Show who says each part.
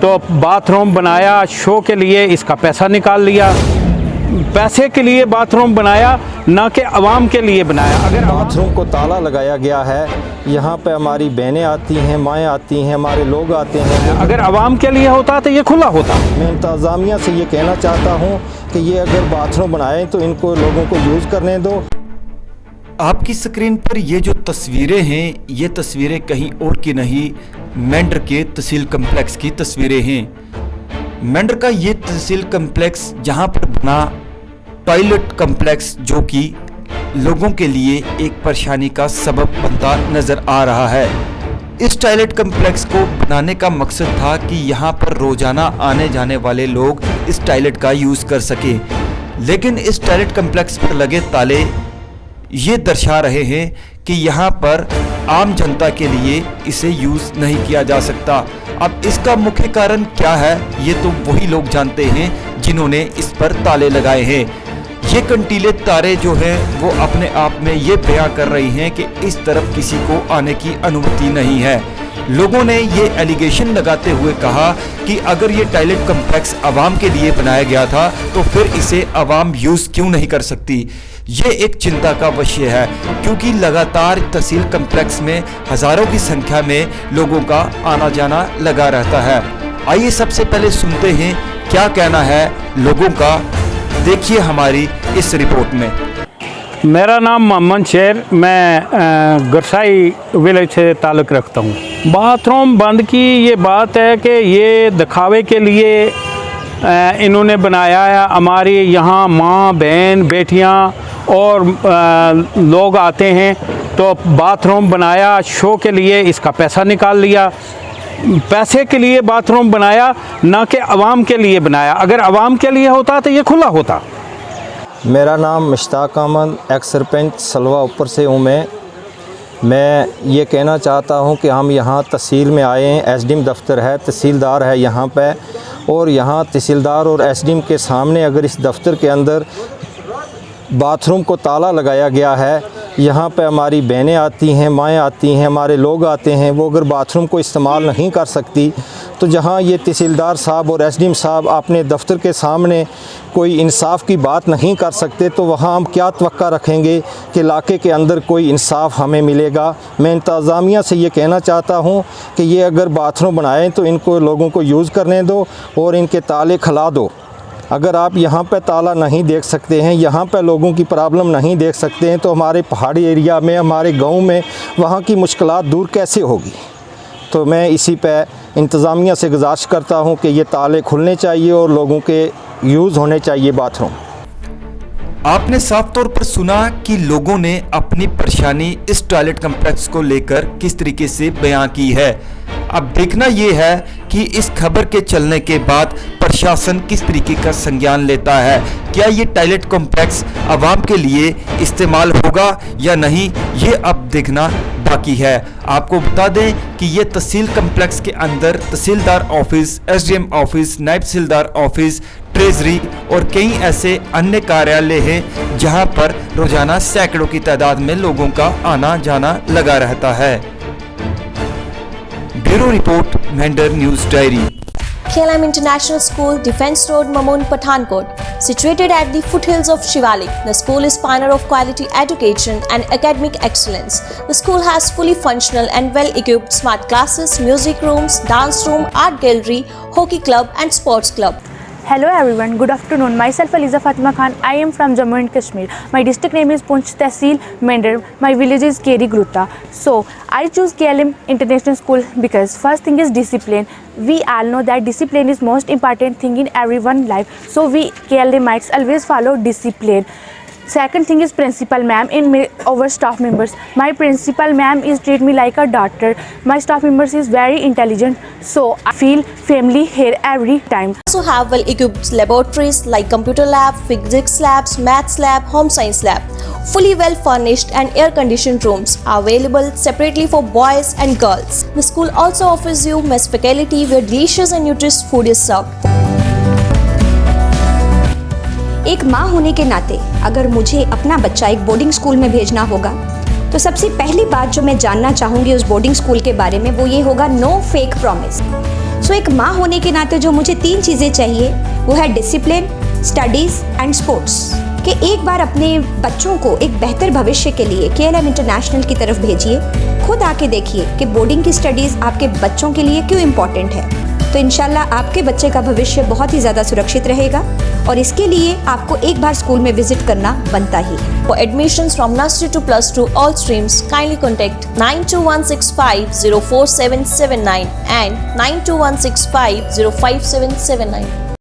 Speaker 1: तो बाथरूम बनाया शो के लिए, इसका पैसा निकाल लिया। पैसे के लिए बाथरूम बनाया, ना कि आवाम के लिए बनाया। अगर
Speaker 2: बाथरूम को ताला लगाया गया है, यहाँ पे हमारी बहनें आती हैं, माएँ आती हैं, हमारे लोग आते हैं।
Speaker 1: अगर आवाम के लिए होता तो ये खुला होता।
Speaker 2: मैं इंतज़ामिया से ये कहना चाहता हूँ कि ये अगर बाथरूम बनाएं तो इनको लोगों को यूज़ करने दो।
Speaker 3: आपकी स्क्रीन पर ये जो तस्वीरें हैं, ये तस्वीरें कहीं और की नहीं, मेंढर के तहसील कम्प्लेक्स की तस्वीरें हैं। मेंढर का ये तहसील कम्प्लेक्स जहां पर बना टॉयलेट कम्प्लेक्स, जो कि लोगों के लिए एक परेशानी का सबब बनता नज़र आ रहा है। इस टॉयलेट कम्प्लेक्स को बनाने का मकसद था कि यहाँ पर रोज़ाना आने जाने वाले लोग इस टॉयलेट का यूज़ कर सकें, लेकिन इस टॉयलेट कम्प्लेक्स पर लगे ताले ये दर्शा रहे हैं कि यहाँ पर आम जनता के लिए इसे यूज़ नहीं किया जा सकता। अब इसका मुख्य कारण क्या है, ये तो वही लोग जानते हैं जिन्होंने इस पर ताले लगाए हैं। ये कंटीले तारे जो हैं वो अपने आप में ये बयां कर रही हैं कि इस तरफ किसी को आने की अनुमति नहीं है। लोगों ने ये एलिगेशन लगाते हुए कहा कि अगर ये टॉयलेट कम्प्लेक्स आवाम के लिए बनाया गया था तो फिर इसे आवाम यूज़ क्यों नहीं कर सकती। ये एक चिंता का विषय है, क्योंकि लगातार तहसील कम्प्लेक्स में हज़ारों की संख्या में लोगों का आना जाना लगा रहता है। आइए सबसे पहले सुनते हैं क्या कहना है लोगों का, देखिए हमारी इस रिपोर्ट में।
Speaker 1: मेरा नाम मोहम्मद शेर, मैं गरसाई विलेज से ताल्लुक़ रखता हूँ। बाथरूम बंद की ये बात है कि ये दिखावे के लिए इन्होंने बनाया है। हमारी यहाँ माँ बहन बेटियाँ और लोग आते हैं, तो बाथरूम बनाया शो के लिए, इसका पैसा निकाल लिया। पैसे के लिए बाथरूम बनाया, ना कि आवाम के लिए बनाया। अगर आवाम के लिए होता तो ये खुला होता।
Speaker 2: मेरा नाम मुश्ताक अहमद, एक्स सरपंच सलवा ऊपर से हूँ। मैं ये कहना चाहता हूँ कि हम यहाँ तहसील में आए हैं। एसडीएम दफ्तर है, तहसीलदार है यहाँ पे, और यहाँ तहसीलदार और एसडीएम के सामने अगर इस दफ्तर के अंदर बाथरूम को ताला लगाया गया है, यहाँ पे हमारी बहनें आती हैं, माएँ आती हैं, हमारे लोग आते हैं, वो अगर बाथरूम को इस्तेमाल नहीं कर सकती, तो जहाँ ये तहसीलदार साहब और एसडीएम साहब अपने दफ्तर के सामने कोई इंसाफ की बात नहीं कर सकते, तो वहाँ हम क्या तवक्का रखेंगे कि इलाके के अंदर कोई इंसाफ हमें मिलेगा। मैं इंतज़ामिया से ये कहना चाहता हूँ कि ये अगर बाथरूम बनाएं तो इनको लोगों को यूज़ करने दो और इनके ताले खुला दो। अगर आप यहाँ पे ताला नहीं देख सकते हैं, यहाँ पे लोगों की प्रॉब्लम नहीं देख सकते हैं, तो हमारे पहाड़ी एरिया में, हमारे गांव में वहाँ की मुश्किलात दूर कैसे होगी। तो मैं इसी पे इंतज़ामिया से गुजारिश करता हूँ कि ये ताले खुलने चाहिए और लोगों के यूज़ होने चाहिए बाथरूम।
Speaker 3: आपने साफ तौर पर सुना कि लोगों ने अपनी परेशानी इस टॉयलेट कम्प्लेक्स को लेकर किस तरीके से बयां की है। अब देखना ये है कि इस खबर के चलने के बाद प्रशासन किस तरीके का संज्ञान लेता है। क्या ये टॉयलेट कॉम्प्लेक्स आवाम के लिए इस्तेमाल होगा या नहीं, ये अब देखना बाकी है। आपको बता दें कि ये तहसील कम्प्लेक्स के अंदर तहसीलदार ऑफिस, एसडीएम ऑफिस, नायब तहसीलदार ऑफिस, ट्रेजरी और कई ऐसे अन्य कार्यालय हैं जहां पर रोजाना सैकड़ों की तादाद में लोगों का आना जाना लगा रहता है। Bureau report, Mendhar news diary.
Speaker 4: KLM International School, Defence Road, Mamoon, Pathankot. Situated at the foothills of Shivalik, the school is pioneer of quality education and academic excellence. The school has fully functional and well-equipped smart classes, music rooms, dance room, art gallery, hockey club and sports club.
Speaker 5: Hello everyone, good afternoon. Myself Aliza Fatima Khan. I am from Jammu and Kashmir. My district name is Poonch Tehsil, Mehendar. My village is Keri Gruta. So I choose KLM International School because first thing is discipline. We all know that discipline is most important thing in everyone's life. So we KLMites always follow discipline. Second thing is principal ma'am and our staff members. My principal ma'am is treat me like a daughter. My staff members is very intelligent, so I feel family here every time.
Speaker 4: We also have well-equipped laboratories like computer lab, physics labs, maths lab, home science lab. Fully well-furnished and air-conditioned rooms are available separately for boys and girls. The school also offers you mess faculty where delicious and nutritious food is served.
Speaker 6: एक माँ होने के नाते अगर मुझे अपना बच्चा एक बोर्डिंग स्कूल में भेजना होगा तो सबसे पहली बात जो मैं जानना चाहूँगी उस बोर्डिंग स्कूल के बारे में वो ये होगा, नो फेक प्रॉमिस। सो एक माँ होने के नाते जो मुझे 3 चीज़ें चाहिए वो है डिसिप्लिन, स्टडीज़ एंड स्पोर्ट्स। कि एक बार अपने बच्चों को एक बेहतर भविष्य के लिए KLM इंटरनेशनल की तरफ भेजिए, खुद आके देखिए कि बोर्डिंग की स्टडीज़ आपके बच्चों के लिए क्यों इम्पॉर्टेंट है। तो इंशाल्लाह आपके बच्चे का भविष्य बहुत ही ज़्यादा सुरक्षित रहेगा और इसके लिए आपको एक बार स्कूल में विजिट करना बनता ही है।
Speaker 4: For admissions from nursery to +2 all streams, kindly contact 92165 04779 and 92165 05779.